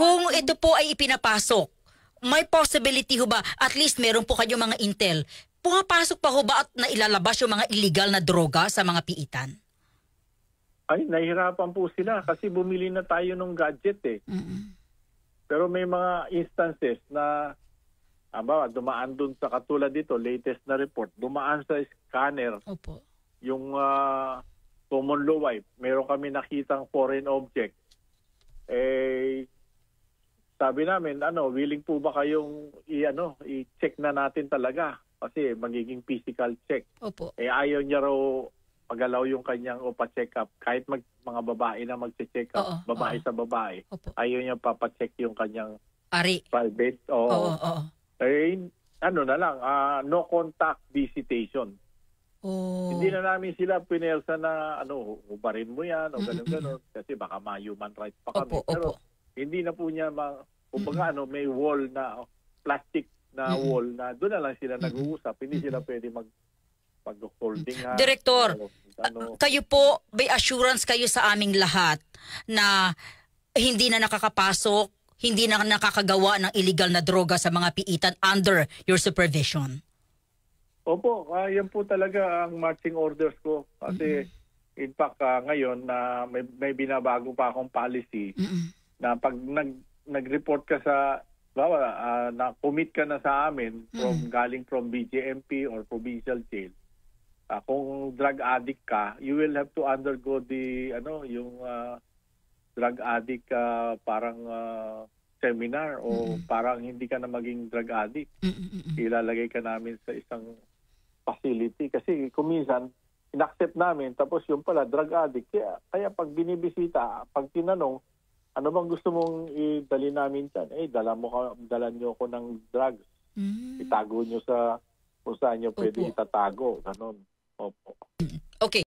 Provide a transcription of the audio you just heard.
Kung ito po ay ipinapasok, may possibility ho ba, at least meron po kayo mga intel, pumapasok pa ho ba at nailalabas yung mga illegal na droga sa mga piitan? Ay, nahihirapan po sila kasi bumili na tayo ng gadget eh. Pero may mga instances na dumaan dun sa katulad dito, latest na report, dumaan sa scanner Opo. yung common law wipe. Meron kami nakitang foreign object. Eh, sabi namin, willing po ba kayong i-check na natin talaga? Kasi magiging physical check. Opo. Eh, ayaw niya raw pagalaw yung kanyang pa-check up. Kahit mga babae na mag-check up, babae sa babae, Opo. ayaw niya papacheck yung kanyang Ari. private. Oo. Eh, na lang, no contact visitation. Oh. Hindi na namin sila pinersa na hubarin mo yan o gano'n-gano'n kasi baka ma-human rights pa kami. Opo. Pero hindi na po niya kumbaga may wall na plastic na wall na doon na lang sila nag-uusap. Hindi sila pwede mag-holding hands. Direktor, kayo po, may assurance kayo sa aming lahat na hindi na nakakapasok, hindi na nakakagawa ng illegal na droga sa mga piitan under your supervision? Opo, yan po talaga ang marching orders ko. Kasi in fact, ngayon na may binabago pa akong policy na pag nag-report ka sa na-commit ka na sa amin galing from BJMP or provincial jail, kung drug addict ka, you will have to undergo yung drug addict parang seminar o parang hindi ka na maging drug addict. Ilalagay ka namin sa isang facility kasi kuminsan inaccept namin tapos yung pala drug addict. Kaya pag binibisita, pag tinanong, ano bang gusto mong idali namin dyan? Dalan nyo ko ng drugs. Itago nyo sa kung saan nyo pwede itatago. Ganon. Opo. Okay.